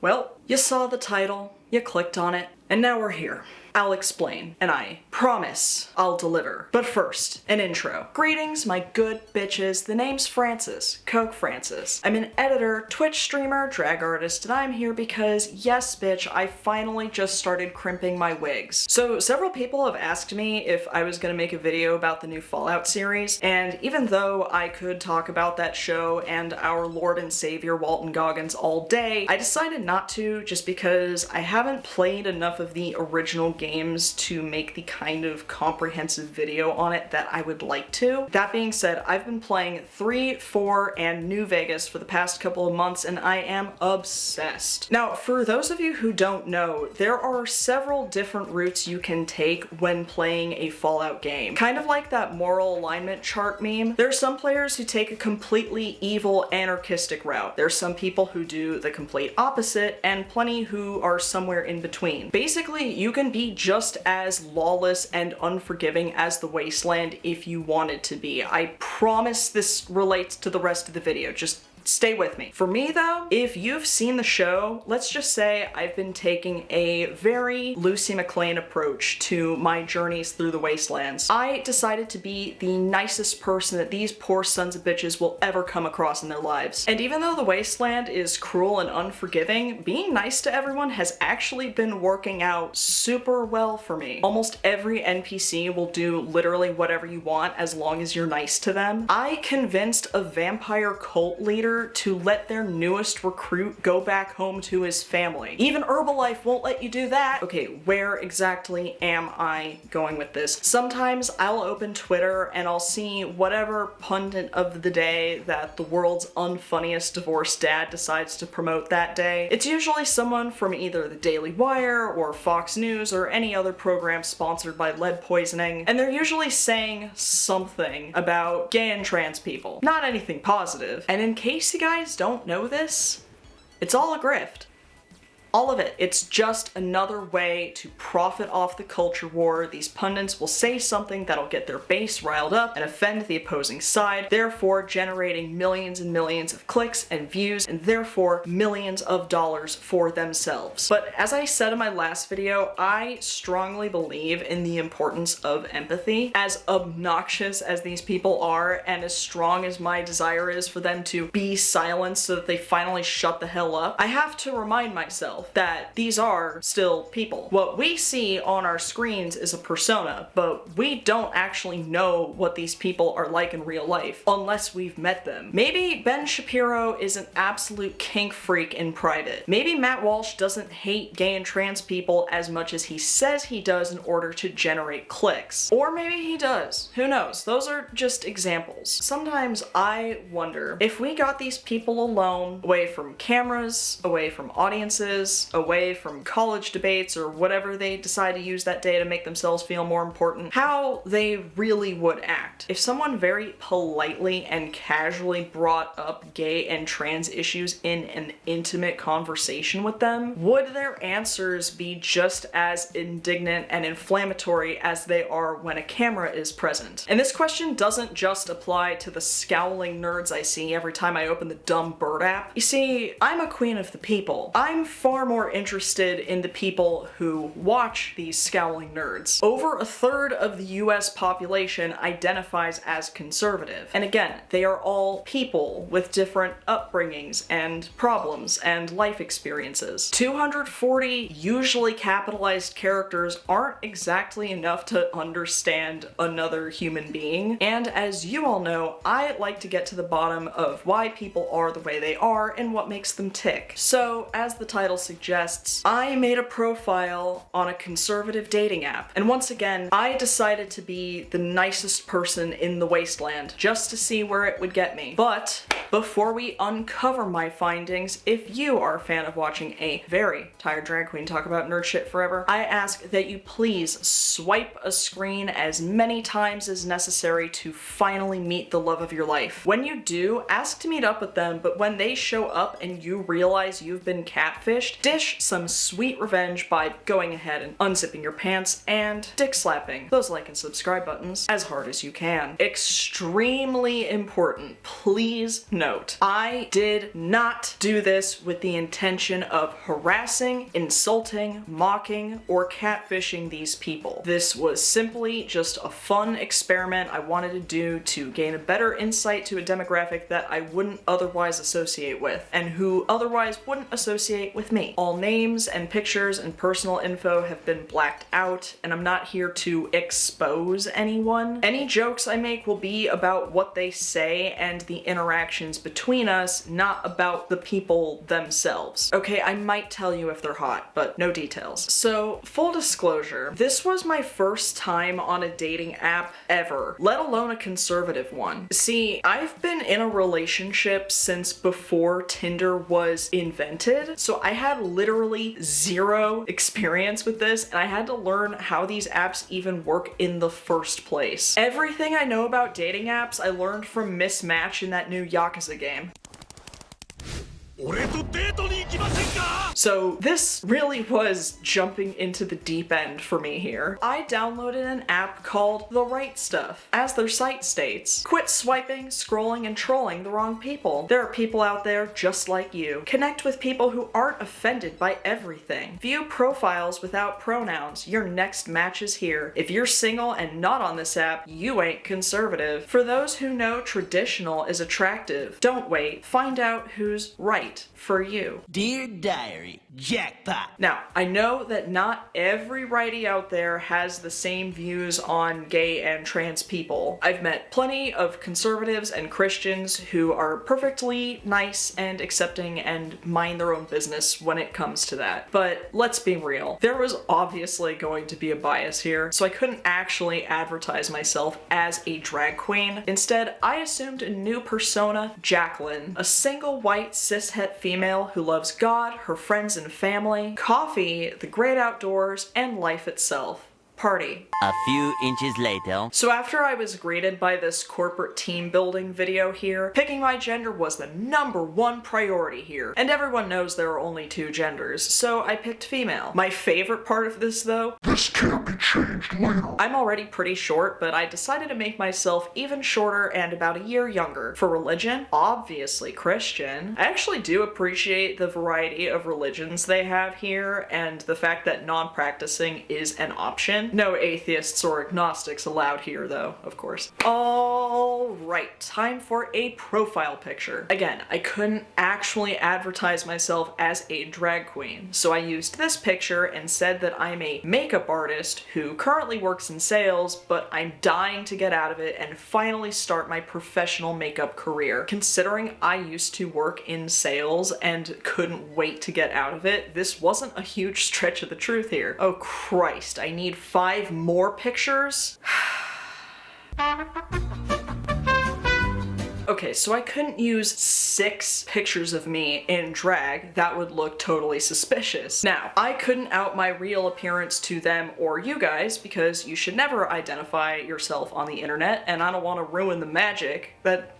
Well, you saw the title, you clicked on it, and now we're here. I'll explain, and I promise I'll deliver. But first, an intro. Greetings, my good bitches. The name's Francis, QueenCokeFrancis. I'm an editor, Twitch streamer, drag artist, and I'm here because, yes bitch, I finally just started crimping my wigs. So several people have asked me if I was gonna make a video about the new Fallout series, and even though I could talk about that show and our Lord and Savior Walton Goggins all day, I decided not to just because I haven't played enough of the original games to make the kind of comprehensive video on it that I would like to. That being said, I've been playing 3, 4, and New Vegas for the past couple of months, and I am obsessed. Now, for those of you who don't know, there are several different routes you can take when playing a Fallout game. Kind of like that moral alignment chart meme. There are some players who take a completely evil, anarchistic route. There are some people who do the complete opposite, and plenty who are somewhere in between. Basically, you can be just as lawless and unforgiving as the Wasteland if you wanted to be. I promise this relates to the rest of the video. Just stay with me. For me though, if you've seen the show, let's just say I've been taking a very Lucy McLean approach to my journeys through the Wastelands. I decided to be the nicest person that these poor sons of bitches will ever come across in their lives. And even though the Wasteland is cruel and unforgiving, being nice to everyone has actually been working out super well for me. Almost every NPC will do literally whatever you want as long as you're nice to them. I convinced a vampire cult leader to let their newest recruit go back home to his family. Even Herbalife won't let you do that. Okay, where exactly am I going with this? Sometimes I'll open Twitter and I'll see whatever pundit of the day that the world's unfunniest divorced dad decides to promote that day. It's usually someone from either the Daily Wire or Fox News or any other program sponsored by lead poisoning, and they're usually saying something about gay and trans people. Not anything positive. And in case you guys don't know this, it's all a grift. All of it. It's just another way to profit off the culture war. These pundits will say something that'll get their base riled up and offend the opposing side, therefore generating millions and millions of clicks and views, and therefore millions of dollars for themselves. But as I said in my last video, I strongly believe in the importance of empathy. As obnoxious as these people are, and as strong as my desire is for them to be silenced so that they finally shut the hell up, I have to remind myself that these are still people. What we see on our screens is a persona, but we don't actually know what these people are like in real life unless we've met them. Maybe Ben Shapiro is an absolute kink freak in private. Maybe Matt Walsh doesn't hate gay and trans people as much as he says he does in order to generate clicks. Or maybe he does. Who knows? Those are just examples. Sometimes I wonder if we got these people alone, away from cameras, away from audiences, away from college debates or whatever they decide to use that day to make themselves feel more important, how they really would act. If someone very politely and casually brought up gay and trans issues in an intimate conversation with them, would their answers be just as indignant and inflammatory as they are when a camera is present? And this question doesn't just apply to the scowling nerds I see every time I open the dumb bird app. You see, I'm a queen of the people. I'm far more interested in the people who watch these scowling nerds. Over a third of the US population identifies as conservative. And again, they are all people with different upbringings and problems and life experiences. 240 usually capitalized characters aren't exactly enough to understand another human being. And as you all know, I like to get to the bottom of why people are the way they are and what makes them tick. So, as the title suggests, I made a profile on a conservative dating app. And once again, I decided to be the nicest person in the Wasteland just to see where it would get me. But before we uncover my findings, if you are a fan of watching a very tired drag queen talk about nerd shit forever, I ask that you please swipe a screen as many times as necessary to finally meet the love of your life. When you do, ask to meet up with them, but when they show up and you realize you've been catfished, dish some sweet revenge by going ahead and unzipping your pants and dick slapping those like and subscribe buttons as hard as you can. Extremely important, please note, I did not do this with the intention of harassing, insulting, mocking, or catfishing these people. This was simply just a fun experiment I wanted to do to gain a better insight to a demographic that I wouldn't otherwise associate with, and who otherwise wouldn't associate with me. All names and pictures and personal info have been blacked out, and I'm not here to expose anyone. Any jokes I make will be about what they say and the interactions between us, not about the people themselves. Okay, I might tell you if they're hot, but no details. So, full disclosure, this was my first time on a dating app ever, let alone a conservative one. See, I've been in a relationship since before Tinder was invented, so I had literally zero experience with this, and I had to learn how these apps even work in the first place. Everything I know about dating apps I learned from Mismatch in that new Yakuza game. So this really was jumping into the deep end for me here. I downloaded an app called The Right Stuff. As their site states, quit swiping, scrolling, and trolling the wrong people. There are people out there just like you. Connect with people who aren't offended by everything. View profiles without pronouns. Your next match is here. If you're single and not on this app, you ain't conservative. For those who know traditional is attractive, don't wait. Find out who's right for you. Dear Diary, jackpot. Now, I know that not every righty out there has the same views on gay and trans people. I've met plenty of conservatives and Christians who are perfectly nice and accepting and mind their own business when it comes to that. But let's be real, there was obviously going to be a bias here, so I couldn't actually advertise myself as a drag queen. Instead, I assumed a new persona, Jacqueline, a single white cishet female who loves God, her friends and family, coffee, the great outdoors, and life itself. Party. A few inches later. So after I was greeted by this corporate team building video here, picking my gender was the #1 priority here. And everyone knows there are only 2 genders, so I picked female. My favorite part of this though, this can't be changed later. I'm already pretty short, but I decided to make myself even shorter and about a year younger. For religion, obviously Christian. I actually do appreciate the variety of religions they have here, and the fact that non-practicing is an option. No atheists or agnostics allowed here though, of course. Alright, time for a profile picture. Again, I couldn't actually advertise myself as a drag queen, so I used this picture and said that I'm a makeup artist who currently works in sales, but I'm dying to get out of it and finally start my professional makeup career. Considering I used to work in sales and couldn't wait to get out of it, this wasn't a huge stretch of the truth here. Oh Christ, I need 5 more pictures? Okay, so I couldn't use 6 pictures of me in drag. That would look totally suspicious. Now, I couldn't out my real appearance to them or you guys because you should never identify yourself on the internet, and I don't want to ruin the magic that...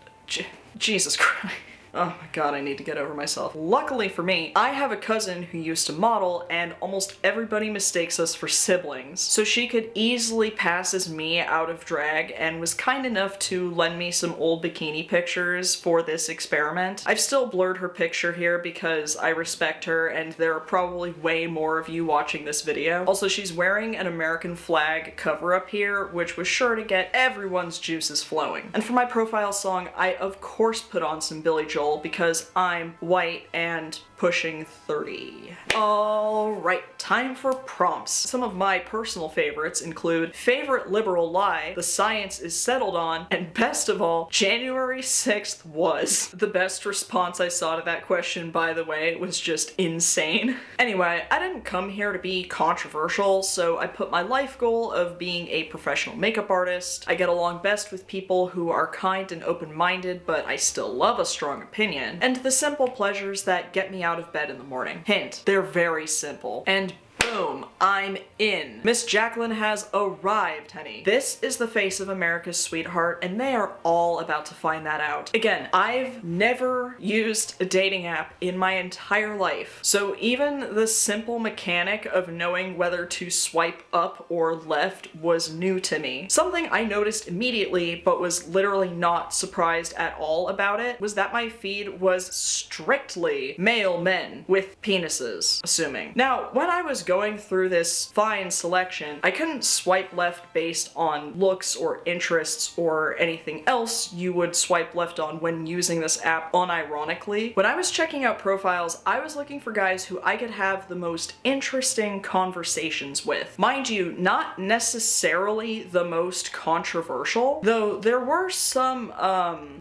Jesus Christ. Oh my god, I need to get over myself. Luckily for me, I have a cousin who used to model, and almost everybody mistakes us for siblings, so she could easily pass as me out of drag and was kind enough to lend me some old bikini pictures for this experiment. I've still blurred her picture here because I respect her, and there are probably way more of you watching this video. Also, she's wearing an American flag cover-up here, which was sure to get everyone's juices flowing. And for my profile song, I of course put on some Billy Joel because I'm white and pushing 30. Alright, time for prompts. Some of my personal favorites include favorite liberal lie, the science is settled on, and best of all, January 6th was. The best response I saw to that question, by the way, was just insane. Anyway, I didn't come here to be controversial, so I put my life goal of being a professional makeup artist. I get along best with people who are kind and open-minded, but I still love a strong opinion. And the simple pleasures that get me out of bed in the morning. Hint, they're very simple. And Boom, I'm in. Miss Jacqueline has arrived, honey. This is the face of America's sweetheart, and they are all about to find that out. Again, I've never used a dating app in my entire life, so even the simple mechanic of knowing whether to swipe up or left was new to me. Something I noticed immediately, but was literally not surprised at all about it, was that my feed was strictly male men with penises, assuming. Now, when I was going through this fine selection, I couldn't swipe left based on looks or interests or anything else you would swipe left on when using this app unironically. When I was checking out profiles, I was looking for guys who I could have the most interesting conversations with. Mind you, not necessarily the most controversial, though there were some,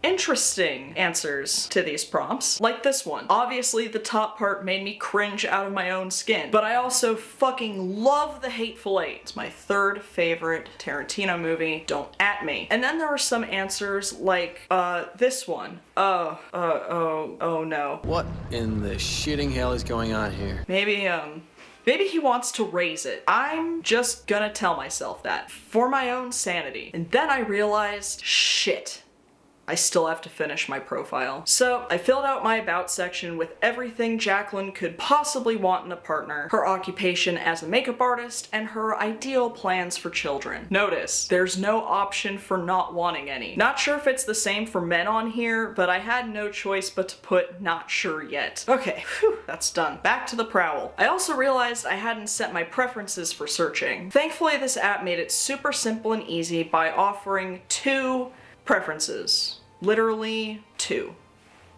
interesting answers to these prompts, like this one. Obviously, the top part made me cringe out of my own skin, but I also fucking love The Hateful Eight. It's my third favorite Tarantino movie. Don't at me. And then there were some answers like, this one. Oh no. What in the shitting hell is going on here? Maybe he wants to raise it. I'm just gonna tell myself that for my own sanity. And then I realized, shit. I still have to finish my profile. So I filled out my about section with everything Jacqueline could possibly want in a partner, her occupation as a makeup artist, and her ideal plans for children. Notice, there's no option for not wanting any. Not sure if it's the same for men on here, but I had no choice but to put not sure yet. Okay, whew, that's done. Back to the prowl. I also realized I hadn't set my preferences for searching. Thankfully, this app made it super simple and easy by offering 2 preferences. Literally 2.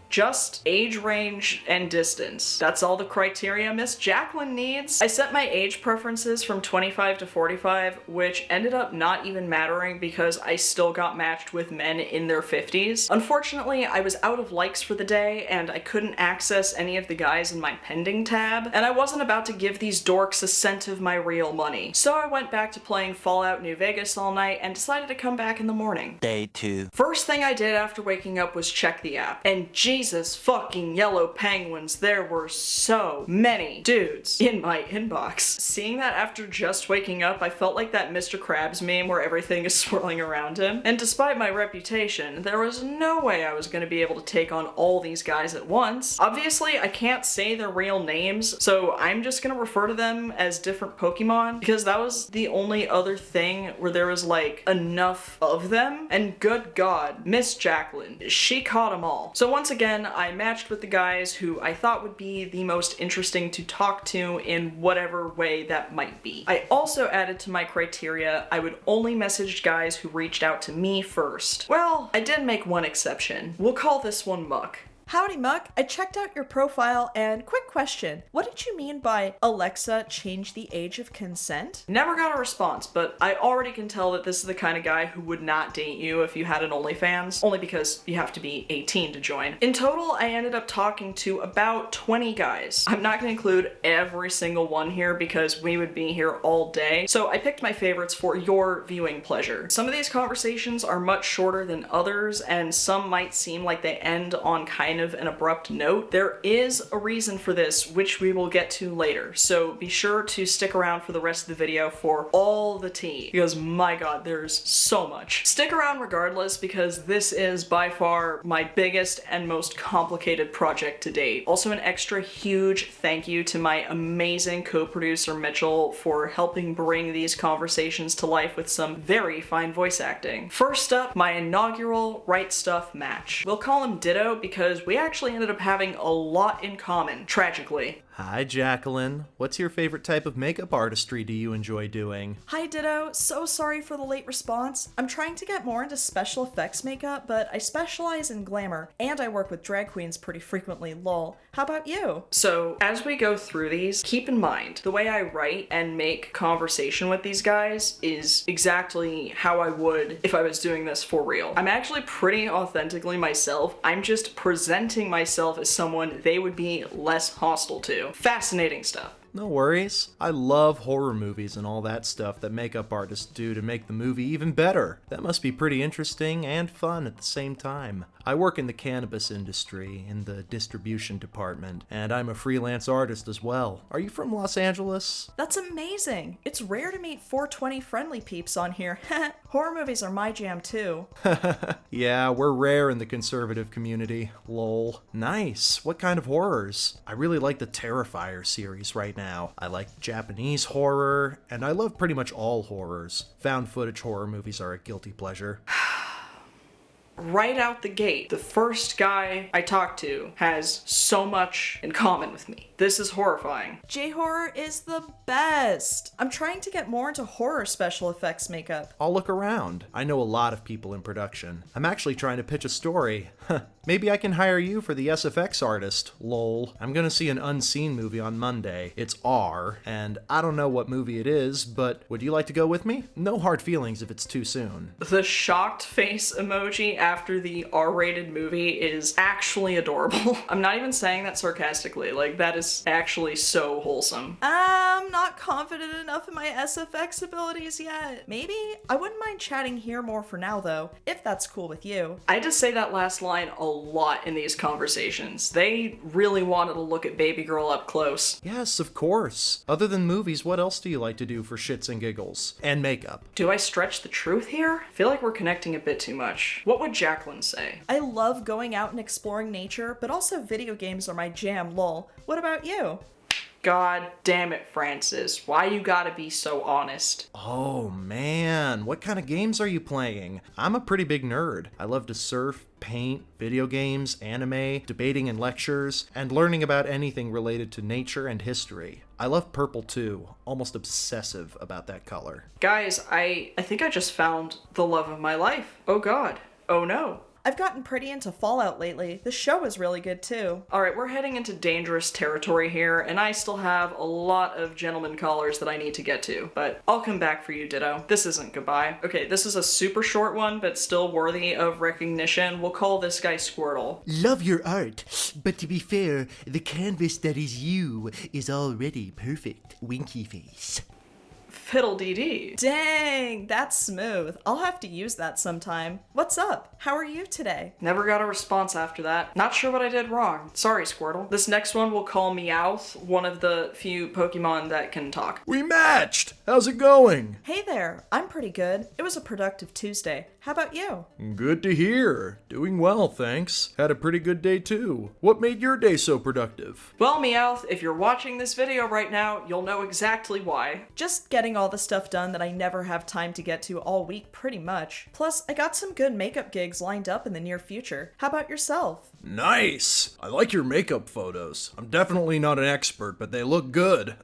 Just age range and distance. That's all the criteria Miss Jacqueline needs. I set my age preferences from 25 to 45, which ended up not even mattering because I still got matched with men in their 50s. Unfortunately, I was out of likes for the day and I couldn't access any of the guys in my pending tab, and I wasn't about to give these dorks a cent of my real money. So I went back to playing Fallout New Vegas all night and decided to come back in the morning. Day 2. First thing I did after waking up was check the app, and Jesus fucking yellow penguins, there were so many dudes in my inbox. Seeing that after just waking up, I felt like that Mr. Krabs meme where everything is swirling around him. And despite my reputation, there was no way I was gonna be able to take on all these guys at once. Obviously, I can't say their real names, so I'm just gonna refer to them as different Pokemon, because that was the only other thing where there was like enough of them. And good God, Miss Jacqueline, she caught them all. So once again, I matched with the guys who I thought would be the most interesting to talk to in whatever way that might be. I also added to my criteria I would only message guys who reached out to me first. Well, I did make one exception. We'll call this one Muck. Howdy, Muck. I checked out your profile, and quick question. What did you mean by Alexa change the age of consent? Never got a response, but I already can tell that this is the kind of guy who would not date you if you had an OnlyFans, only because you have to be 18 to join. In total, I ended up talking to about 20 guys. I'm not going to include every single one here because we would be here all day, so I picked my favorites for your viewing pleasure. Some of these conversations are much shorter than others, and some might seem like they end on kind of an abrupt note. There is a reason for this, which we will get to later, so be sure to stick around for the rest of the video for all the tea, because my god, there's so much. Stick around regardless, because this is by far my biggest and most complicated project to date. Also, an extra huge thank you to my amazing co-producer Mitchell for helping bring these conversations to life with some very fine voice acting. First up, my inaugural Right Stuff match. We'll call him Ditto because we actually ended up having a lot in common, tragically. Hi, Jacqueline. What's your favorite type of makeup artistry do you enjoy doing? Hi, Ditto. So sorry for the late response. I'm trying to get more into special effects makeup, but I specialize in glamour, and I work with drag queens pretty frequently, lol. How about you? So, as we go through these, keep in mind, the way I write and make conversation with these guys is exactly how I would if I was doing this for real. I'm actually pretty authentically myself. I'm just presenting myself as someone they would be less hostile to. Fascinating stuff. No worries. I love horror movies and all that stuff that makeup artists do to make the movie even better. That must be pretty interesting and fun at the same time. I work in the cannabis industry, in the distribution department, and I'm a freelance artist as well. Are you from Los Angeles? That's amazing. It's rare to meet 420 friendly peeps on here. Horror movies are my jam too. Yeah, we're rare in the conservative community. Lol. Nice. What kind of horrors? I really like the Terrifier series right now. I like Japanese horror, and I love pretty much all horrors. Found footage horror movies are a guilty pleasure. Right out the gate, the first guy I talked to has so much in common with me. This is horrifying. J-horror is the best. I'm trying to get more into horror special effects makeup. I'll look around. I know a lot of people in production. I'm actually trying to pitch a story. Maybe I can hire you for the SFX artist. Lol. I'm gonna see an unseen movie on Monday. It's R, and I don't know what movie it is, but would you like to go with me? No hard feelings if it's too soon. The shocked face emoji after the R-rated movie is actually adorable. I'm not even saying that sarcastically. Like, that is actually so wholesome. I'm not confident enough in my SFX abilities yet. Maybe? I wouldn't mind chatting here more for now though, if that's cool with you. I just say that last line a lot in these conversations. They really wanted to look at baby girl up close. Yes, of course. Other than movies, what else do you like to do for shits and giggles? And makeup. Do I stretch the truth here? I feel like we're connecting a bit too much. What would Jacqueline say? I love going out and exploring nature, but also video games are my jam, lol. What about you? God damn it, Francis. Why you gotta be so honest? Oh man, what kind of games are you playing? I'm a pretty big nerd. I love to surf, paint, video games, anime, debating in lectures, and learning about anything related to nature and history. I love purple too, almost obsessive about that color. Guys, I think I just found the love of my life. Oh god. Oh no. I've gotten pretty into Fallout lately. The show is really good too. Alright, we're heading into dangerous territory here, and I still have a lot of gentleman callers that I need to get to, but I'll come back for you, Ditto. This isn't goodbye. Okay, this is a super short one, but still worthy of recognition. We'll call this guy Squirtle. Love your art, but to be fair, the canvas that is you is already perfect. Winky face. Fiddle-dee-dee. Dang, that's smooth. I'll have to use that sometime. What's up? How are you today? Never got a response after that. Not sure what I did wrong. Sorry, Squirtle. This next one we'll call Meowth, one of the few Pokemon that can talk. We matched! How's it going? Hey there, I'm pretty good. It was a productive Tuesday. How about you? Good to hear. Doing well, thanks. Had a pretty good day too. What made your day so productive? Well, Meowth, if you're watching this video right now, you'll know exactly why. Just getting all the stuff done that I never have time to get to all week, pretty much. Plus, I got some good makeup gigs lined up in the near future. How about yourself? Nice! I like your makeup photos. I'm definitely not an expert, but they look good.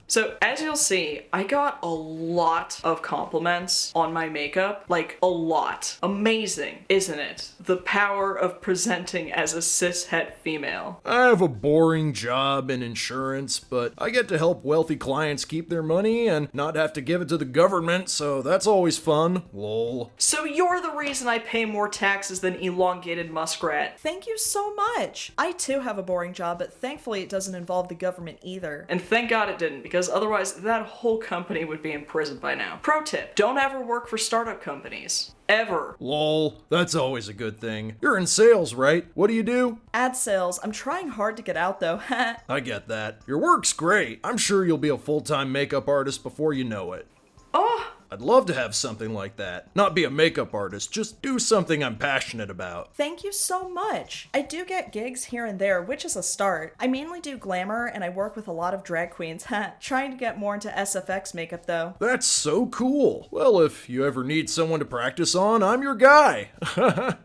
So, as you'll see, I got a lot of compliments on my makeup. Like, a lot. Amazing, isn't it? The power of presenting as a cis-het female. I have a boring job in insurance, but I get to help wealthy clients keep their money and not have to give it to the government, so that's always fun. Lol. So you're the reason I pay more taxes than elongated muskrat. Thank you so much. I too have a boring job, but thankfully it doesn't involve the government either. And thank God it didn't, because otherwise that whole company would be in prison by now. Pro tip, don't ever work for startup companies. Ever. Lol, that's always a good thing. You're in sales, right? What do you do? Ad sales. I'm trying hard to get out though. I get that. Your work's great. I'm sure you'll be a full-time makeup artist before you know it. Oh, I'd love to have something like that. Not be a makeup artist, just do something I'm passionate about. Thank you so much. I do get gigs here and there, which is a start. I mainly do glamour and I work with a lot of drag queens. Trying to get more into SFX makeup though. That's so cool. Well, if you ever need someone to practice on, I'm your guy.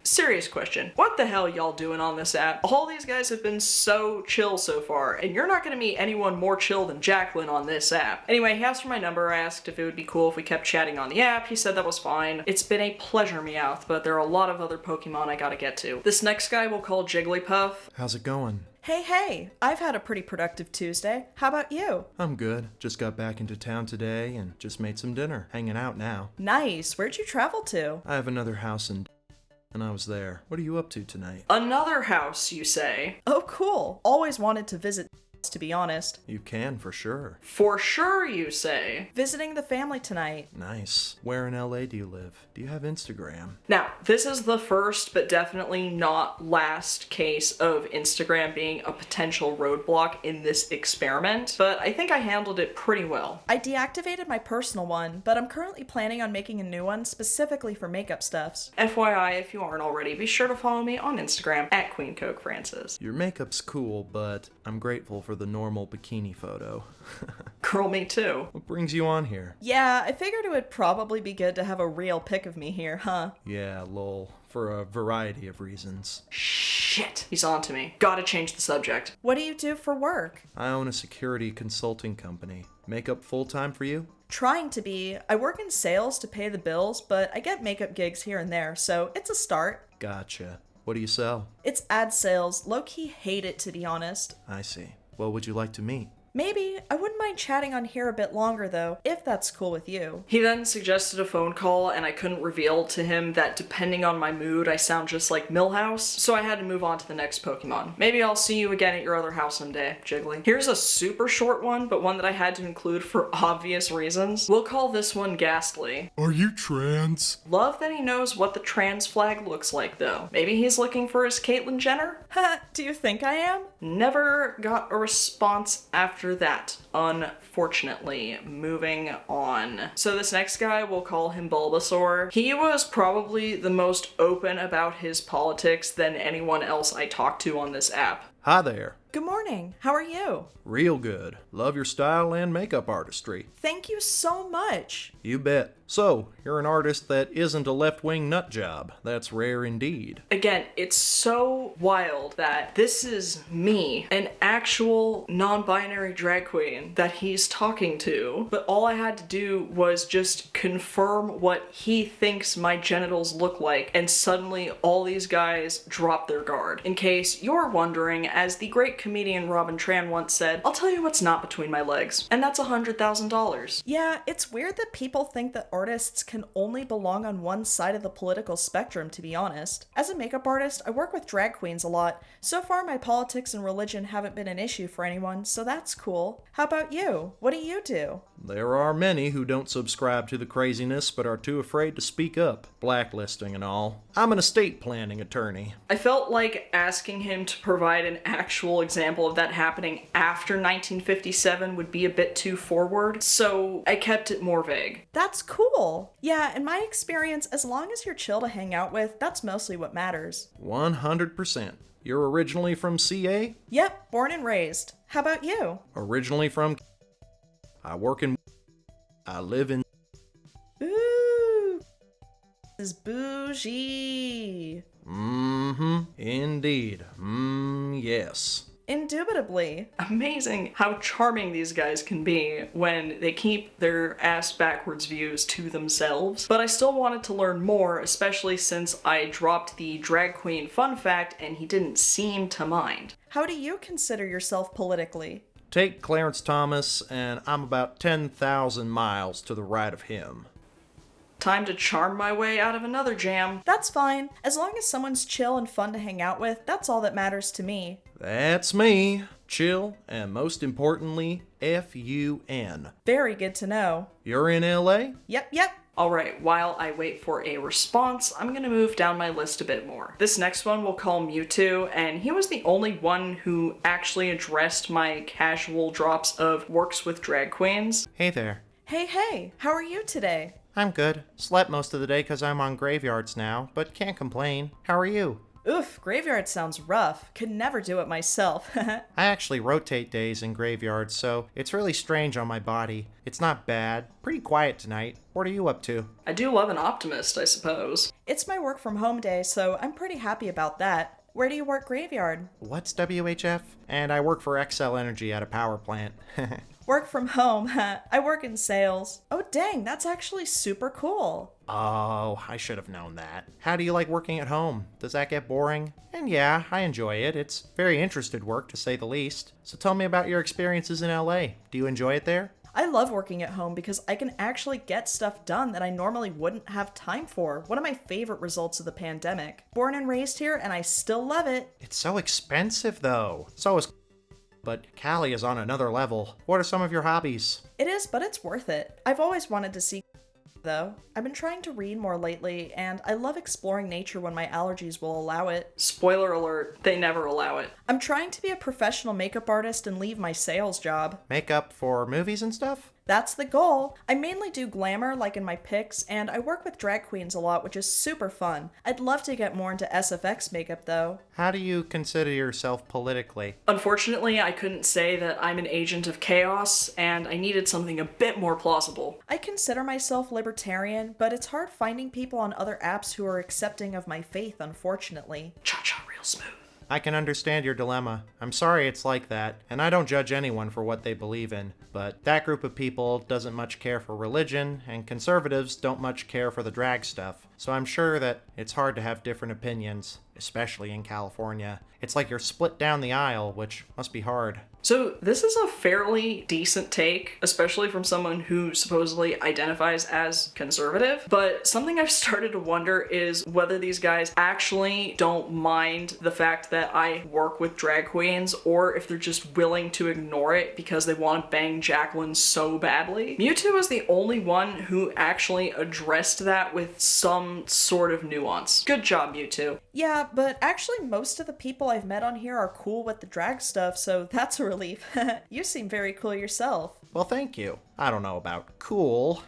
serious question. What the hell y'all doing on this app? All these guys have been so chill so far, and you're not gonna meet anyone more chill than Jacqueline on this app. Anyway, he asked for my number, I asked if it would be cool if we kept chatting on the app. He said that was fine. It's been a pleasure, Meowth, but there are a lot of other Pokemon I gotta get to. This next guy we'll call Jigglypuff. How's it going? Hey, I've had a pretty productive Tuesday. How about you? I'm good. Just got back into town today and just made some dinner. Hanging out now. Nice. Where'd you travel to? I have another house and I was there. What are you up to tonight? Another house, you say? Oh, cool. Always wanted to visit. to be honest. You can for sure. For sure, you say. Visiting the family tonight. Nice. Where in LA do you live? Do you have Instagram? Now, this is the first, but definitely not last case of Instagram being a potential roadblock in this experiment, but I think I handled it pretty well. I deactivated my personal one, but I'm currently planning on making a new one specifically for makeup stuffs. FYI, if you aren't already, be sure to follow me on Instagram at QueenCokeFrancis. Your makeup's cool, but I'm grateful for the normal bikini photo. Girl, me too. What brings you on here? Yeah, I figured it would probably be good to have a real pic of me here, huh? Yeah, lol. For a variety of reasons. Shit, he's on to me. Gotta change the subject. What do you do for work? I own a security consulting company. Makeup full-time for you? Trying to be. I work in sales to pay the bills, but I get makeup gigs here and there, so it's a start. Gotcha. What do you sell? It's ad sales. Low-key hate it, to be honest. I see. Well, would you like to meet? Maybe. I wouldn't mind chatting on here a bit longer, though, if that's cool with you. He then suggested a phone call, and I couldn't reveal to him that depending on my mood, I sound just like Millhouse, so I had to move on to the next Pokemon. Maybe I'll see you again at your other house someday, Jiggly. Here's a super short one, but one that I had to include for obvious reasons. We'll call this one Ghastly. Are you trans? Love that he knows what the trans flag looks like, though. Maybe he's looking for his Caitlyn Jenner? Haha, do you think I am? Never got a response after that, unfortunately. Moving on. So this next guy, we'll call him Bulbasaur. He was probably the most open about his politics than anyone else I talked to on this app. Hi there. Good morning. How are you? Real good. Love your style and makeup artistry. Thank you so much. You bet. So, you're an artist that isn't a left-wing nut job. That's rare indeed. Again, it's so wild that this is me, an actual non-binary drag queen that he's talking to, but all I had to do was just confirm what he thinks my genitals look like, and suddenly all these guys drop their guard. In case you're wondering, as the great comedian Robin Tran once said, I'll tell you what's not between my legs, and that's $100,000. Yeah, it's weird that people think that artists can only belong on one side of the political spectrum, to be honest. As a makeup artist, I work with drag queens a lot. So far, my politics and religion haven't been an issue for anyone, so that's cool. How about you? What do you do? There are many who don't subscribe to the craziness but are too afraid to speak up, blacklisting and all. I'm an estate planning attorney. I felt like asking him to provide an actual example of that happening after 1957 would be a bit too forward, so I kept it more vague. That's cool. Yeah, in my experience, as long as you're chill to hang out with, that's mostly what matters. 100%. You're originally from CA? Yep, born and raised. How about you? Originally from... I work in... I live in... Ooh, this is bougie. Indeed. Yes. Indubitably. Amazing how charming these guys can be when they keep their ass backwards views to themselves. But I still wanted to learn more, especially since I dropped the drag queen fun fact and he didn't seem to mind. How do you consider yourself politically? Take Clarence Thomas, and I'm about 10,000 miles to the right of him. Time to charm my way out of another jam. That's fine. As long as someone's chill and fun to hang out with, that's all that matters to me. That's me. Chill, and most importantly, F-U-N. Very good to know. You're in LA? Yep. Alright, while I wait for a response, I'm gonna move down my list a bit more. This next one we'll call Mewtwo, and he was the only one who actually addressed my casual drops of works with drag queens. Hey there. Hey, how are you today? I'm good. Slept most of the day because I'm on graveyards now, but can't complain. How are you? Oof, graveyard sounds rough. Could never do it myself. I actually rotate days in graveyards, so it's really strange on my body. It's not bad. Pretty quiet tonight. What are you up to? I do love an optimist, I suppose. It's my work from home day, so I'm pretty happy about that. Where do you work graveyard? What's WHF? And I work for Xcel Energy at a power plant. Work from home, I work in sales. Oh dang, that's actually super cool. Oh, I should have known that. How do you like working at home? Does that get boring? And yeah, I enjoy it. It's very interested work, to say the least. So tell me about your experiences in LA. Do you enjoy it there? I love working at home because I can actually get stuff done that I normally wouldn't have time for. One of my favorite results of the pandemic. Born and raised here, and I still love it. It's so expensive, though. So is... but Callie is on another level. What are some of your hobbies? It is, but it's worth it. I've always wanted to see though. I've been trying to read more lately, and I love exploring nature when my allergies will allow it. Spoiler alert, they never allow it. I'm trying to be a professional makeup artist and leave my sales job. Makeup for movies and stuff? That's the goal. I mainly do glamour, like in my pics, and I work with drag queens a lot, which is super fun. I'd love to get more into SFX makeup, though. How do you consider yourself politically? Unfortunately, I couldn't say that I'm an agent of chaos, and I needed something a bit more plausible. I consider myself libertarian, but it's hard finding people on other apps who are accepting of my faith, unfortunately. Cha-cha real smooth. I can understand your dilemma. I'm sorry it's like that, and I don't judge anyone for what they believe in, but that group of people doesn't much care for religion, and conservatives don't much care for the drag stuff. So I'm sure that it's hard to have different opinions, especially in California. It's like you're split down the aisle, which must be hard. So this is a fairly decent take, especially from someone who supposedly identifies as conservative, but something I've started to wonder is whether these guys actually don't mind the fact that I work with drag queens, or if they're just willing to ignore it because they want to bang Jacqueline so badly. Mewtwo is the only one who actually addressed that with some sort of nuance. Good job, Mewtwo. Yeah, but actually most of the people I've met on here are cool with the drag stuff, so that's a relief. You seem very cool yourself. Well, thank you. I don't know about cool,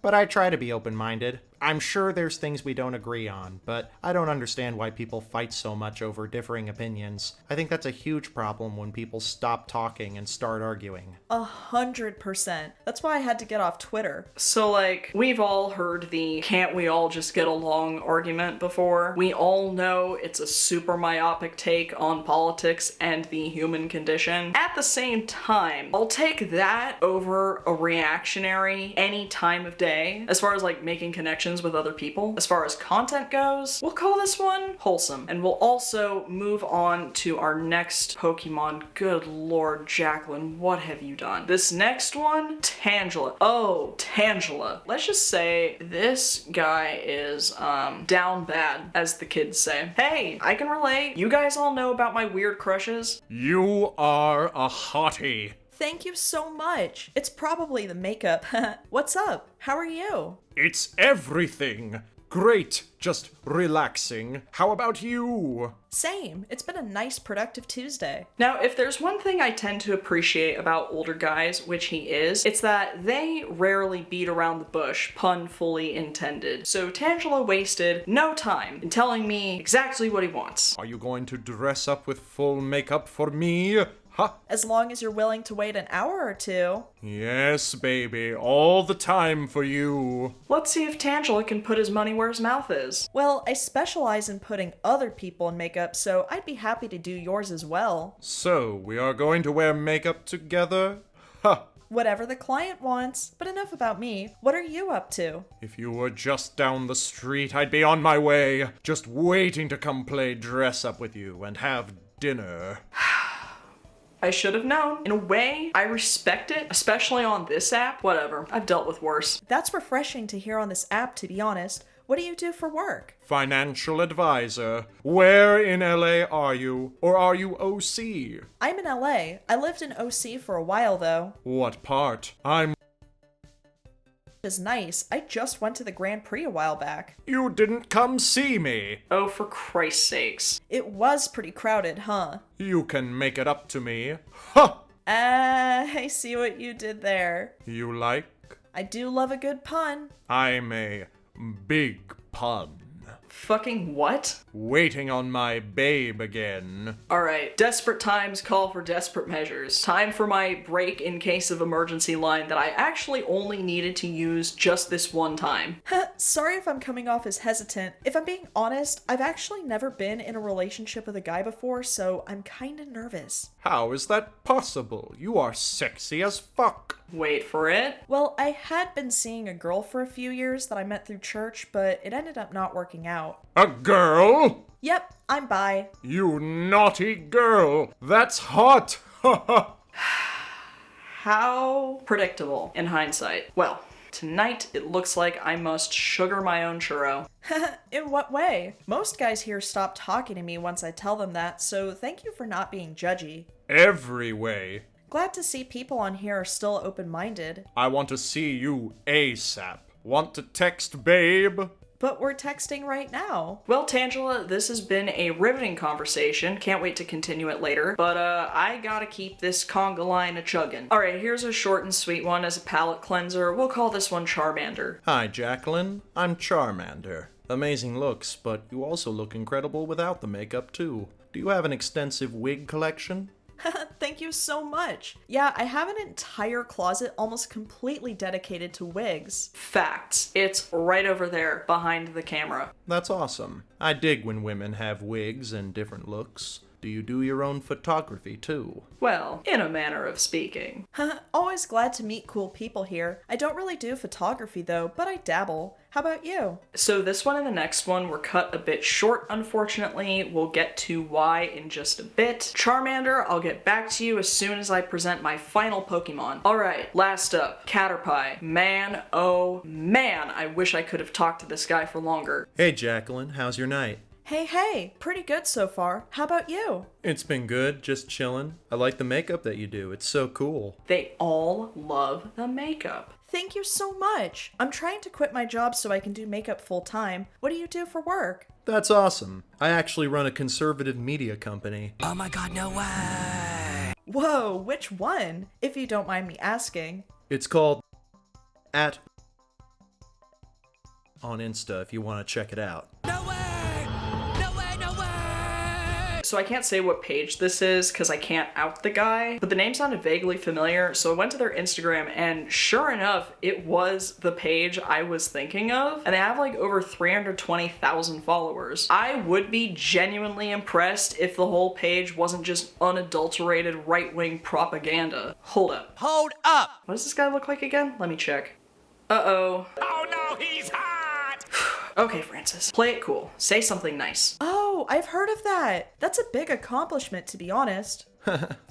but I try to be open-minded. I'm sure there's things we don't agree on, but I don't understand why people fight so much over differing opinions. I think that's a huge problem when people stop talking and start arguing. 100%. That's why I had to get off Twitter. So, like, we've all heard the can't we all just get along argument before. We all know it's a super myopic take on politics and the human condition. At the same time, I'll take that over a reactionary any time of day as far as, like, making connections with other people. As far as content goes, we'll call this one wholesome. And we'll also move on to our next Pokemon. Good lord, Jacqueline, what have you done? This next one, Tangela. Oh, Tangela. Let's just say this guy is, down bad, as the kids say. Hey, I can relate. You guys all know about my weird crushes. You are a hottie. Thank you so much. It's probably the makeup. What's up? How are you? It's everything. Great, just relaxing. How about you? Same. It's been a nice, productive Tuesday. Now, if there's one thing I tend to appreciate about older guys, which he is, it's that they rarely beat around the bush, pun fully intended. So Tangela wasted no time in telling me exactly what he wants. Are you going to dress up with full makeup for me? Huh? As long as you're willing to wait an hour or two. Yes, baby, all the time for you. Let's see if Tangela can put his money where his mouth is. Well, I specialize in putting other people in makeup, so I'd be happy to do yours as well. So, we are going to wear makeup together? Ha! Whatever the client wants. But enough about me. What are you up to? If you were just down the street, I'd be on my way, just waiting to come play dress up with you and have dinner. I should have known. In a way, I respect it, especially on this app. Whatever, I've dealt with worse. That's refreshing to hear on this app, to be honest. What do you do for work? Financial advisor. Where in LA are you? Or are you OC? I'm in LA. I lived in OC for a while, though. What part? I'm... Is nice. I just went to the Grand Prix a while back. You didn't come see me. Oh, for Christ's sakes. It was pretty crowded, huh? You can make it up to me. Ha! I see what you did there. You like? I do love a good pun. I'm a big pun. Fucking what? Waiting on my babe again. Alright, desperate times call for desperate measures. Time for my break in case of emergency line that I actually only needed to use just this one time. Sorry if I'm coming off as hesitant. If I'm being honest, I've actually never been in a relationship with a guy before, so I'm kinda nervous. How is that possible? You are sexy as fuck. Wait for it. Well, I had been seeing a girl for a few years that I met through church, but it ended up not working out. A girl? Yep, I'm bi. You naughty girl. That's hot. Ha ha. How predictable in hindsight. Well, Tonight, it looks like I must sugar my own churro. In what way? Most guys here stop talking to me once I tell them that, so thank you for not being judgy. Every way. Glad to see people on here are still open-minded. I want to see you ASAP. Want to text, babe? But we're texting right now. Well, Tangela, this has been a riveting conversation. Can't wait to continue it later. But, I gotta keep this conga line a-chuggin'. Alright, here's a short and sweet one as a palate cleanser. We'll call this one Charmander. Hi, Jacqueline. I'm Charmander. Amazing looks, but you also look incredible without the makeup, too. Do you have an extensive wig collection? Thank you so much. Yeah, I have an entire closet almost completely dedicated to wigs. Facts. It's right over there, behind the camera. That's awesome. I dig when women have wigs and different looks. Do you do your own photography, too? Well, in a manner of speaking. Always glad to meet cool people here. I don't really do photography though, but I dabble. How about you? So this one and the next one were cut a bit short, unfortunately. We'll get to why in just a bit. Charmander, I'll get back to you as soon as I present my final Pokemon. Alright, last up, Caterpie. Man, oh man, I wish I could have talked to this guy for longer. Hey, Jacqueline, how's your night? Hey, pretty good so far. How about you? It's been good, just chillin'. I like the makeup that you do, it's so cool. They all love the makeup. Thank you so much. I'm trying to quit my job so I can do makeup full time. What do you do for work? That's awesome. I actually run a conservative media company. Oh my god, no way! Whoa, which one? If you don't mind me asking. It's called @ on Insta if you want to check it out. No way! No way, no way! So I can't say what page this is because I can't out the guy, but the name sounded vaguely familiar, so I went to their Instagram and sure enough, it was the page I was thinking of, and they have like over 320,000 followers. I would be genuinely impressed if the whole page wasn't just unadulterated right-wing propaganda. Hold up. Hold up! What does this guy look like again? Let me check. Uh-oh. Oh no, he's hot! Okay, Francis. Play it cool. Say something nice. Oh, I've heard of that. That's a big accomplishment, to be honest.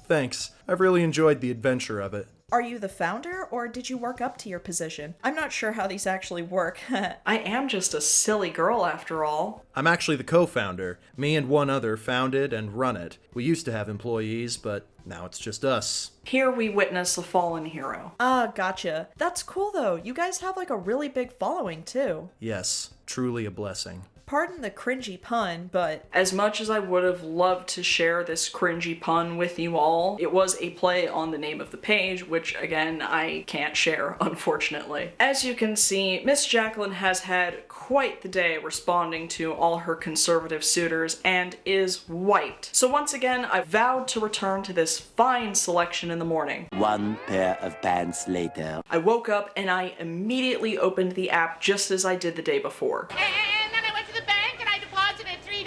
Thanks. I've really enjoyed the adventure of it. Are you the founder, or did you work up to your position? I'm not sure how these actually work. I am just a silly girl after all. I'm actually the co-founder. Me and one other founded and run it. We used to have employees, but now it's just us. Here we witness a fallen hero. Ah, gotcha. That's cool though. You guys have like a really big following too. Yes, truly a blessing. Pardon the cringy pun, but As much as I would have loved to share this cringy pun with you all, it was a play on the name of the page, which again, I can't share, unfortunately. As you can see, Miss Jacqueline has had quite the day responding to all her conservative suitors and is wiped. So once again, I vowed to return to this fine selection in the morning. One pair of pants later. I woke up and I immediately opened the app just as I did the day before. And then I went to the bank and I deposited $3.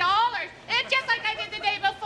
It's just like I did the day before.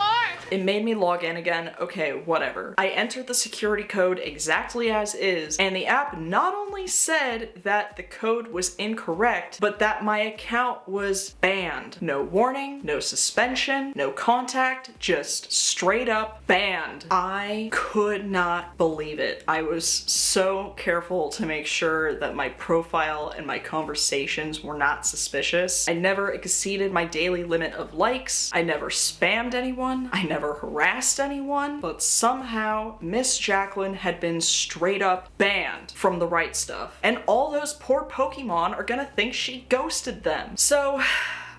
It made me log in again. Okay, whatever. I entered the security code exactly as is, and the app not only said that the code was incorrect, but that my account was banned. No warning, no suspension, no contact, just straight up banned. I could not believe it. I was so careful to make sure that my profile and my conversations were not suspicious. I never exceeded my daily limit of likes. I never spammed anyone. I never harassed anyone, but somehow Miss Jacqueline had been straight up banned from the right stuff. And all those poor Pokemon are gonna think she ghosted them. So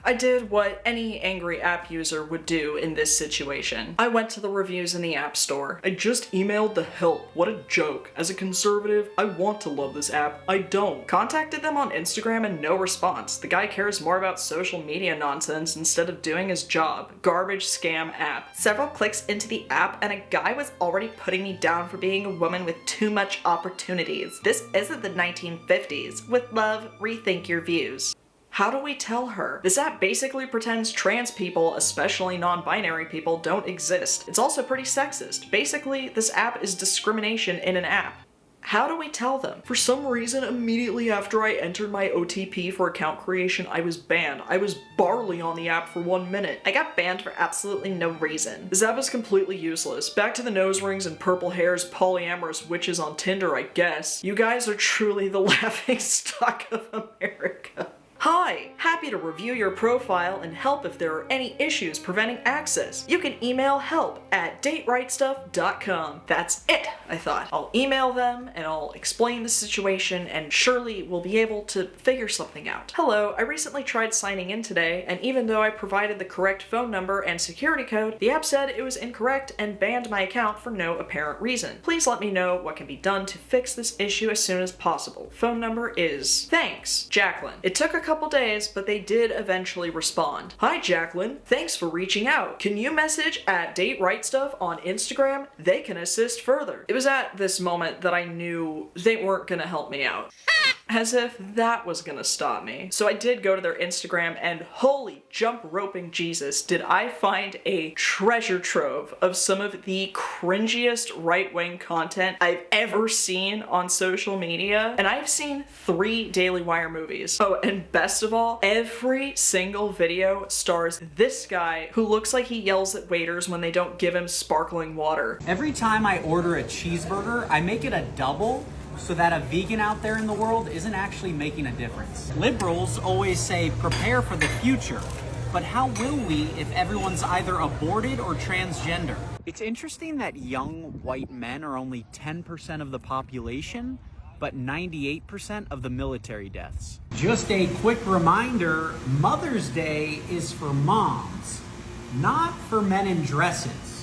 I did what any angry app user would do in this situation. I went to the reviews in the App Store. I just emailed the help. What a joke. As a conservative, I want to love this app. I don't. Contacted them on Instagram and no response. The guy cares more about social media nonsense instead of doing his job. Garbage scam app. Several clicks into the app and a guy was already putting me down for being a woman with too much opportunities. This isn't the 1950s. With love, rethink your views. How do we tell her? This app basically pretends trans people, especially non-binary people, don't exist. It's also pretty sexist. Basically, this app is discrimination in an app. How do we tell them? For some reason, immediately after I entered my OTP for account creation, I was banned. I was barely on the app for 1 minute. I got banned for absolutely no reason. This app is completely useless. Back to the nose rings and purple hairs, polyamorous witches on Tinder, I guess. You guys are truly the laughing stock of America. Hi! Happy to review your profile and help if there are any issues preventing access. You can email help@daterightstuff.com. That's it, I thought. I'll email them and I'll explain the situation and surely we'll be able to figure something out. Hello, I recently tried signing in today and even though I provided the correct phone number and security code, the app said it was incorrect and banned my account for no apparent reason. Please let me know what can be done to fix this issue as soon as possible. Phone number is... Thanks, Jacqueline. It took a couple days, but they did eventually respond. Hi Jacqueline, thanks for reaching out. Can you message @daterightstuff on Instagram? They can assist further. It was at this moment that I knew they weren't gonna help me out. As if that was gonna stop me. So I did go to their Instagram and holy jump roping Jesus, did I find a treasure trove of some of the cringiest right-wing content I've ever seen on social media. And I've seen 3 Daily Wire movies. Oh, and best of all, every single video stars this guy who looks like he yells at waiters when they don't give him sparkling water. Every time I order a cheeseburger, I make it a double so that a vegan out there in the world isn't actually making a difference. Liberals always say prepare for the future, but how will we if everyone's either aborted or transgender? It's interesting that young white men are only 10% of the population, but 98% of the military deaths. Just a quick reminder, Mother's Day is for moms, not for men in dresses.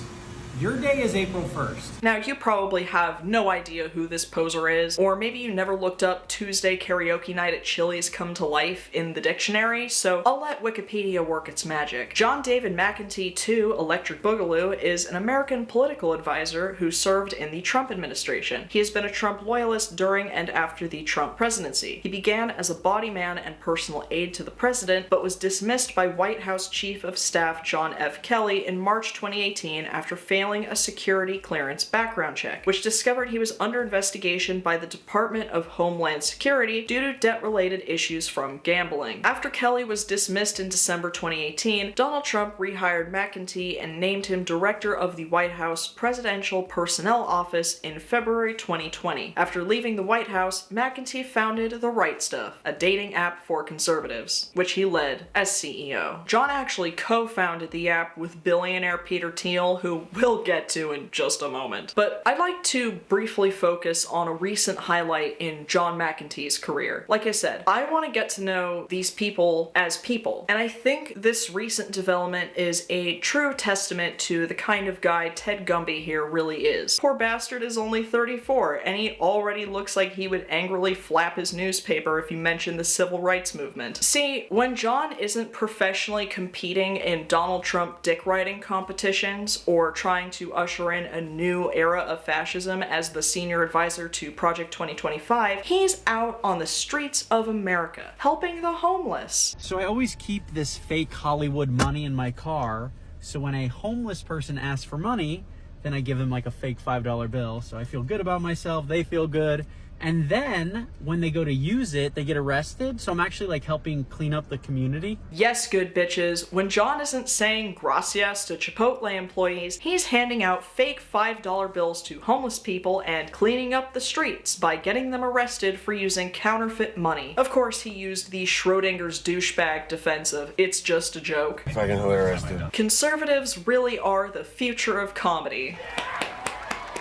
Your day is April 1st. Now, you probably have no idea who this poser is, or maybe you never looked up Tuesday karaoke night at Chili's come to life in the dictionary, so I'll let Wikipedia work its magic. John David McEntee II, Electric Boogaloo, is an American political advisor who served in the Trump administration. He has been a Trump loyalist during and after the Trump presidency. He began as a body man and personal aide to the president, but was dismissed by White House Chief of Staff John F. Kelly in March 2018 after failing a security clearance background check, which discovered he was under investigation by the Department of Homeland Security due to debt-related issues from gambling. After Kelly was dismissed in December 2018, Donald Trump rehired McEntee and named him director of the White House Presidential Personnel Office in February 2020. After leaving the White House, McEntee founded The Right Stuff, a dating app for conservatives, which he led as CEO. John actually co-founded the app with billionaire Peter Thiel, who we'll get to in just a moment. But I'd like to briefly focus on a recent highlight in John McEntee's career. Like I said, I want to get to know these people as people, and I think this recent development is a true testament to the kind of guy Ted Gumby here really is. Poor bastard is only 34, and he already looks like he would angrily flap his newspaper if you mention the civil rights movement. See, when John isn't professionally competing in Donald Trump dick riding competitions or trying to usher in a new era of fascism as the senior advisor to Project 2025, he's out on the streets of America, helping the homeless. So I always keep this fake Hollywood money in my car, so when a homeless person asks for money, then I give them like a fake $5 bill, so I feel good about myself, they feel good. And then when they go to use it, they get arrested. So I'm actually like helping clean up the community. Yes, good bitches. When John isn't saying gracias to Chipotle employees, he's handing out fake $5 bills to homeless people and cleaning up the streets by getting them arrested for using counterfeit money. Of course, he used the Schrodinger's douchebag defense of "it's just a joke." Fucking hilarious, dude. Conservatives really are the future of comedy.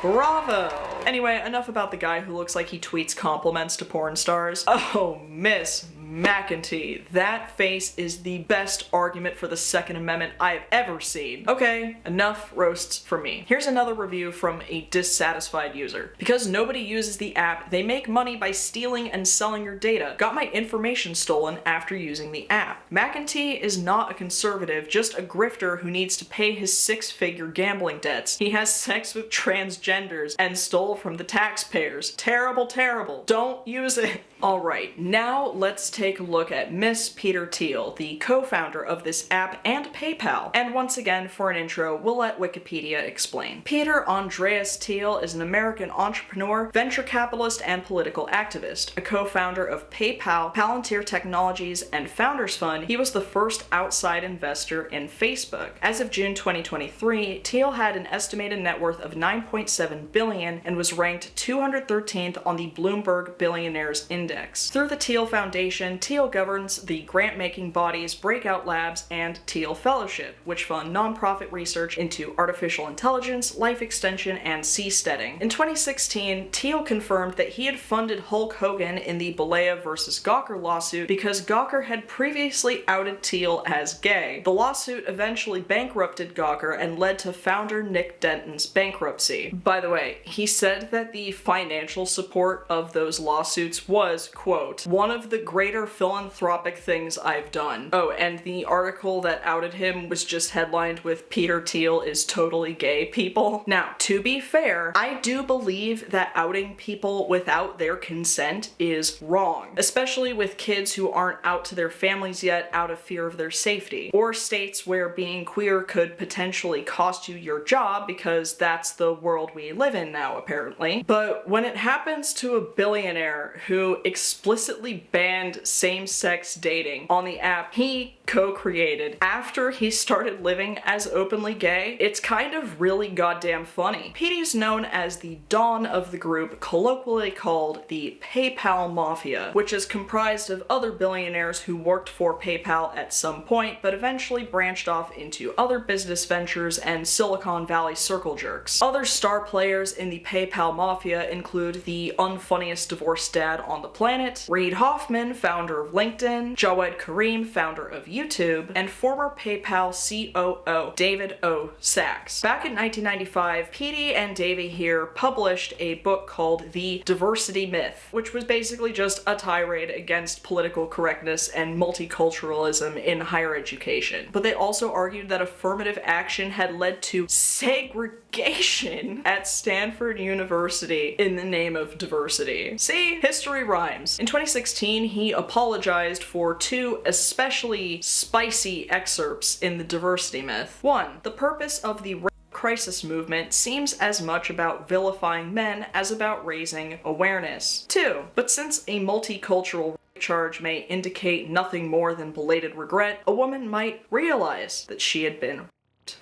Bravo! Anyway, enough about the guy who looks like he tweets compliments to porn stars. Oh, Miss McEntee, that face is the best argument for the Second Amendment I've ever seen. Okay, enough roasts from me. Here's another review from a dissatisfied user. Because nobody uses the app, they make money by stealing and selling your data. Got my information stolen after using the app. McEntee is not a conservative, just a grifter who needs to pay his 6-figure gambling debts. He has sex with transgenders and stole from the taxpayers. Terrible, terrible. Don't use it. Alright, now let's take take a look at Miss Peter Thiel, the co-founder of this app and PayPal. And once again, for an intro, we'll let Wikipedia explain. Peter Andreas Thiel is an American entrepreneur, venture capitalist, and political activist. A co-founder of PayPal, Palantir Technologies, and Founders Fund, he was the first outside investor in Facebook. As of June 2023, Thiel had an estimated net worth of $9.7 billion and was ranked 213th on the Bloomberg Billionaires Index. Through the Thiel Foundation, Thiel governs the grant-making bodies Breakout Labs and Thiel Fellowship, which fund nonprofit research into artificial intelligence, life extension, and seasteading. In 2016, Thiel confirmed that he had funded Hulk Hogan in the Balea vs. Gawker lawsuit because Gawker had previously outed Thiel as gay. The lawsuit eventually bankrupted Gawker and led to founder Nick Denton's bankruptcy. By the way, he said that the financial support of those lawsuits was, quote, one of the greater philanthropic things I've done. Oh, and the article that outed him was just headlined with Peter Thiel is totally gay people. Now, to be fair, I do believe that outing people without their consent is wrong, especially with kids who aren't out to their families yet out of fear of their safety, or states where being queer could potentially cost you your job because that's the world we live in now, apparently. But when it happens to a billionaire who explicitly banned same-sex dating on the app he co-created after he started living as openly gay, it's kind of really goddamn funny. Petey's known as the Dawn of the group, colloquially called the PayPal Mafia, which is comprised of other billionaires who worked for PayPal at some point, but eventually branched off into other business ventures and Silicon Valley circle jerks. Other star players in the PayPal Mafia include the unfunniest divorced dad on the planet, Reid Hoffman, founder of LinkedIn, Jawed Karim, founder of YouTube, and former PayPal COO David O. Sachs. Back in 1995, Petey and Davey here published a book called The Diversity Myth, which was basically just a tirade against political correctness and multiculturalism in higher education. But they also argued that affirmative action had led to segregation at Stanford University in the name of diversity. See? History rhymes. In 2016, he apologized for two especially spicy excerpts in the diversity myth. 1. The purpose of the crisis movement seems as much about vilifying men as about raising awareness. 2. But since a multicultural charge may indicate nothing more than belated regret, a woman might realize that she had been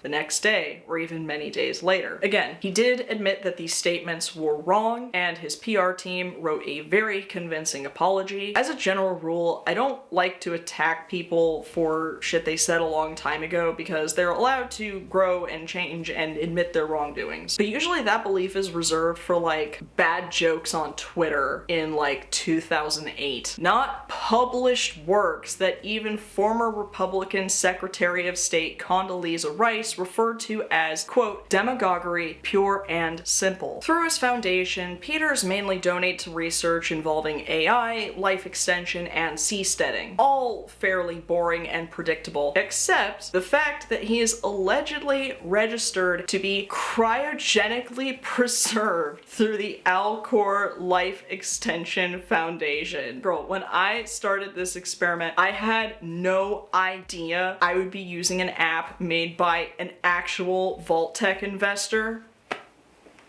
the next day, or even many days later. Again, he did admit that these statements were wrong, and his PR team wrote a very convincing apology. As a general rule, I don't like to attack people for shit they said a long time ago because they're allowed to grow and change and admit their wrongdoings. But usually that belief is reserved for like bad jokes on Twitter in like 2008, not published works that even former Republican Secretary of State Condoleezza Rice referred to as, quote, demagoguery, pure and simple. Through his foundation, Peters mainly donate to research involving AI, life extension, and seasteading. All fairly boring and predictable, except the fact that he is allegedly registered to be cryogenically preserved through the Alcor Life Extension Foundation. Bro, when I started this experiment, I had no idea I would be using an app made by an actual Vault-Tec investor.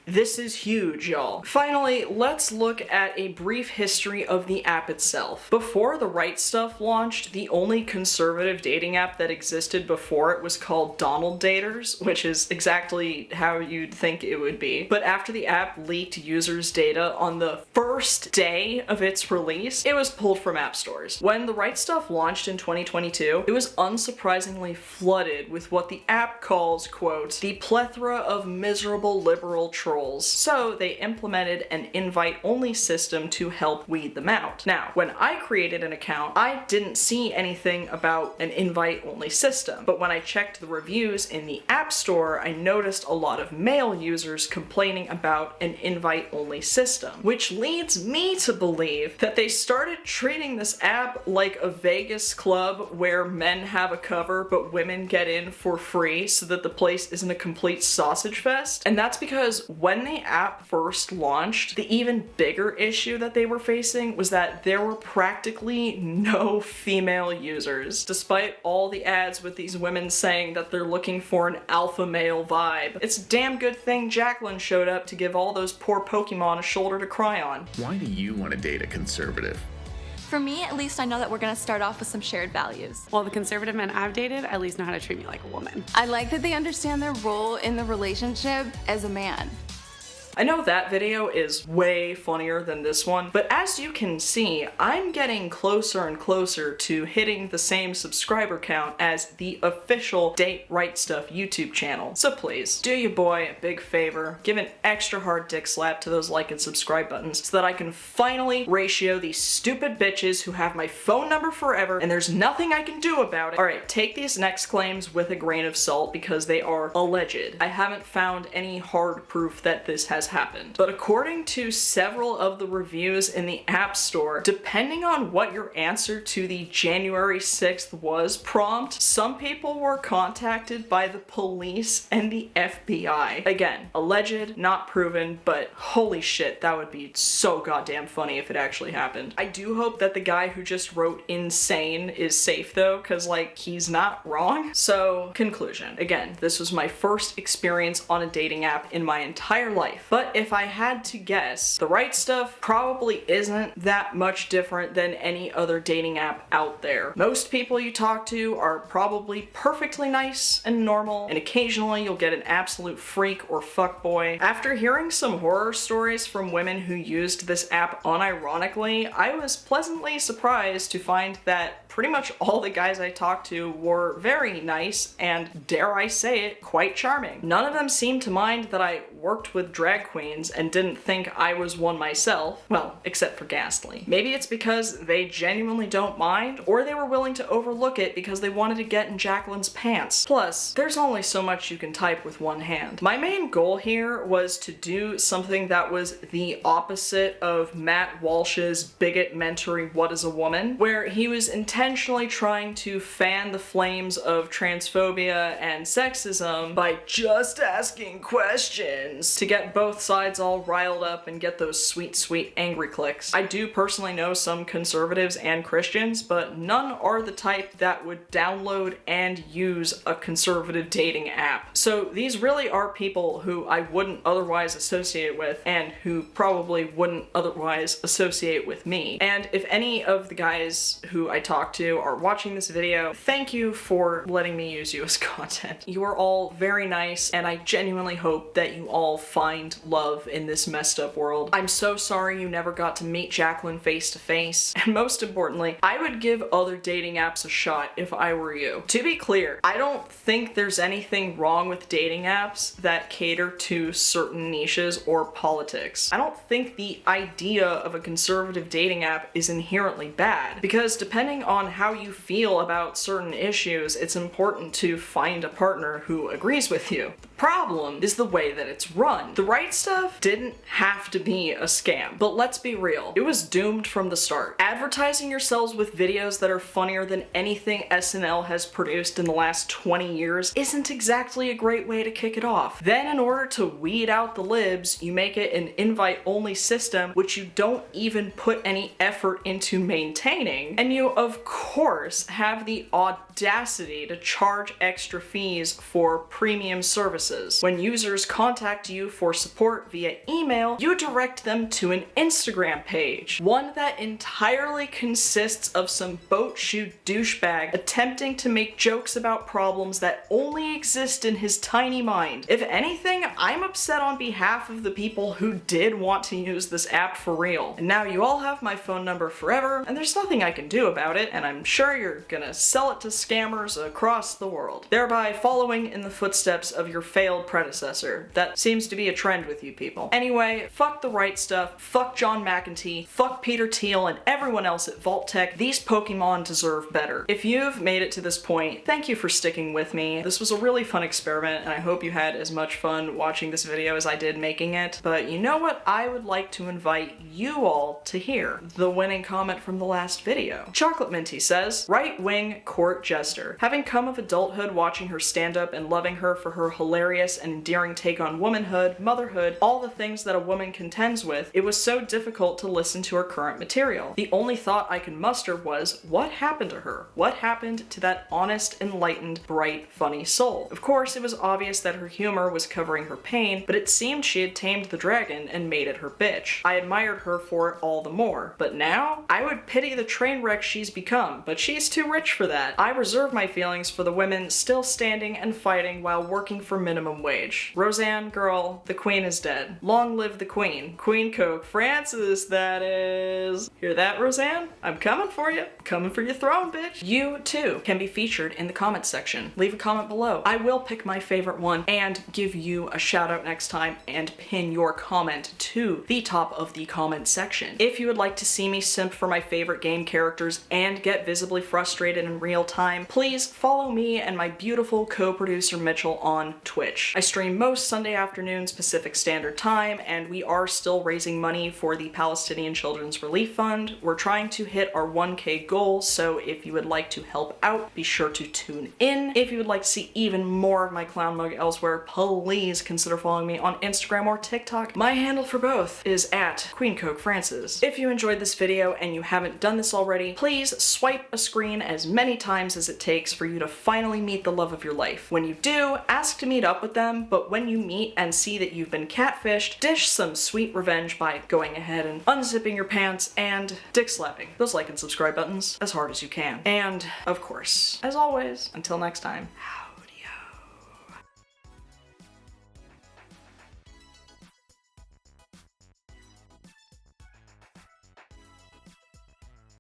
This is huge, y'all. Finally, let's look at a brief history of the app itself. Before the Right Stuff launched, the only conservative dating app that existed before it was called Donald Daters, which is exactly how you'd think it would be. But after the app leaked users' data on the first day of its release, it was pulled from app stores. When the Right Stuff launched in 2022, it was unsurprisingly flooded with what the app calls, quote, the plethora of miserable liberal trolls. So they implemented an invite-only system to help weed them out. Now, when I created an account, I didn't see anything about an invite-only system, but when I checked the reviews in the App Store, I noticed a lot of male users complaining about an invite-only system, which leads leads me to believe that they started treating this app like a Vegas club where men have a cover but women get in for free so that the place isn't a complete sausage fest. And that's because when the app first launched, the even bigger issue that they were facing was that there were practically no female users, despite all the ads with these women saying that they're looking for an alpha male vibe. It's a damn good thing Jacqueline showed up to give all those poor Pokemon a shoulder to cry on. Why do you want to date a conservative? For me, at least I know that we're gonna start off with some shared values. Well, the conservative men I've dated at least know how to treat me like a woman. I like that they understand their role in the relationship as a man. I know that video is way funnier than this one, but as you can see, I'm getting closer and closer to hitting the same subscriber count as the official Date Right Stuff YouTube channel. So please, do your boy a big favor, give an extra hard dick slap to those like and subscribe buttons so that I can finally ratio these stupid bitches who have my phone number forever and there's nothing I can do about it. Alright, take these next claims with a grain of salt because they are alleged. I haven't found any hard proof that this has happened. But according to several of the reviews in the App Store, depending on what your answer to the January 6th was prompt, some people were contacted by the police and the FBI. Again, alleged, not proven, but holy shit, that would be so goddamn funny if it actually happened. I do hope that the guy who just wrote insane is safe though, cause like, he's not wrong. So, conclusion. Again, this was my first experience on a dating app in my entire life. But if I had to guess, The Right Stuff probably isn't that much different than any other dating app out there. Most people you talk to are probably perfectly nice and normal, and occasionally you'll get an absolute freak or fuckboy. After hearing some horror stories from women who used this app unironically, I was pleasantly surprised to find that pretty much all the guys I talked to were very nice and, dare I say it, quite charming. None of them seemed to mind that I worked with drag queens and didn't think I was one myself. Well, except for Ghastly. Maybe it's because they genuinely don't mind, or they were willing to overlook it because they wanted to get in Jacqueline's pants. Plus, there's only so much you can type with one hand. My main goal here was to do something that was the opposite of Matt Walsh's bigot-mentory What is a Woman, where he was intentionally trying to fan the flames of transphobia and sexism by just asking questions to get both sides all riled up and get those sweet, sweet angry clicks. I do personally know some conservatives and Christians, but none are the type that would download and use a conservative dating app. So these really are people who I wouldn't otherwise associate with and who probably wouldn't otherwise associate with me. And if any of the guys who I talk to are watching this video, thank you for letting me use you as content. You are all very nice, and I genuinely hope that you all find love in this messed up world. I'm so sorry you never got to meet Jacqueline face to face, and most importantly, I would give other dating apps a shot if I were you. To be clear, I don't think there's anything wrong with dating apps that cater to certain niches or politics. I don't think the idea of a conservative dating app is inherently bad, because depending on how you feel about certain issues, it's important to find a partner who agrees with you. The problem is the way that it's run. The Right Stuff didn't have to be a scam, but let's be real, it was doomed from the start. Advertising yourselves with videos that are funnier than anything SNL has produced in the last 20 years isn't exactly a great way to kick it off. Then in order to weed out the libs, you make it an invite-only system which you don't even put any effort into maintaining, and you of course have the audacity to charge extra fees for premium services. When users contact you for support via email, you direct them to an Instagram page, one that entirely consists of some boat shoe douchebag attempting to make jokes about problems that only exist in his tiny mind. If anything, I'm upset on behalf of the people who did want to use this app for real. And now you all have my phone number forever, and there's nothing I can do about it, and I'm sure you're gonna sell it to scammers across the world, thereby following in the footsteps of your failed predecessor. That seems to be a trend with you people. Anyway, fuck the right stuff, fuck John McEntee, fuck Peter Thiel and everyone else at Vault Tech. These Pokemon deserve better. If you've made it to this point, thank you for sticking with me. This was a really fun experiment and I hope you had as much fun watching this video as I did making it. But you know what I would like to invite you all to hear? The winning comment from the last video. Chocolate Minty says, right-wing court jester. Having come of adulthood watching her stand up and loving her for her hilarious and endearing take on womanhood, motherhood, all the things that a woman contends with, it was so difficult to listen to her current material. The only thought I could muster was, what happened to her? What happened to that honest, enlightened, bright, funny soul? Of course, it was obvious that her humor was covering her pain, but it seemed she had tamed the dragon and made it her bitch. I admired her for it all the more. But now, I would pity the train wreck she's become, but she's too rich for that. I reserve my feelings for the women still standing and fighting while working for minimum wage. Roseanne, girl, the queen is dead. Long live the queen. QueenCokeFrancis, that is. Hear that, Roseanne? I'm coming for you. Coming for your throne, bitch. You, too, can be featured in the comments section. Leave a comment below. I will pick my favorite one and give you a shout out next time and pin your comment to the top of the comment section. If you would like to see me simp for my favorite game characters and get visibly frustrated in real time, please follow me and my beautiful co-producer Mitchell on Twitch. I stream most Sunday afternoons Pacific Standard Time, and we are still raising money for the Palestinian Children's Relief Fund. We're trying to hit our 1K goal, so if you would like to help out, be sure to tune in. If you would like to see even more of my clown mug elsewhere, please consider following me on Instagram or TikTok. My handle for both is at QueenCokeFrancis. If you enjoyed this video and you haven't done this already, please swipe a screen as many times as it takes for you to finally meet the love of your life. When you do, ask to meet up with them, but when you meet and see that you've been catfished, dish some sweet revenge by going ahead and unzipping your pants and dick slapping those like and subscribe buttons as hard as you can. And, of course, as always, until next time,